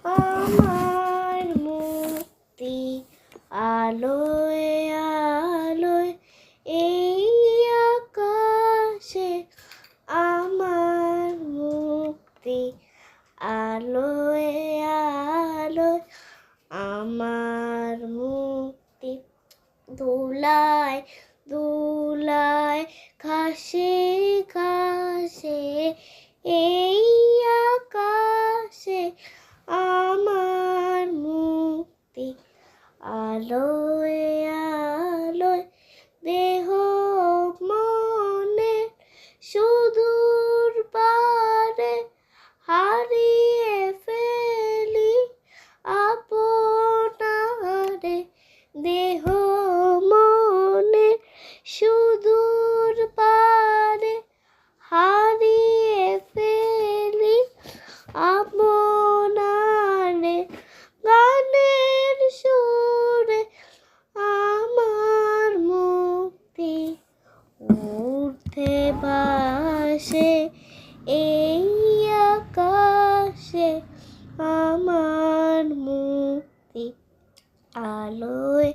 আমার মুক্তি আলোয় আলোয় এই আকাশে আমার মুক্তি আলোয় আলোয় আমার মুক্তি দোলায় দোলায় ঘাসে ঘাসে এই আকাশে আমার মুক্তি আলোয় আলোয় দেহ মনে সুদূর পারে হারিয়ে ফেলি আপনারে দেহ মনে সুদূর পারে হারিয়ে ফেলি আপনারে গানের সুরে আমার মুক্তি ঊর্ধ্বে ভাসে এই আকাশে আমার মুক্তি আলোয়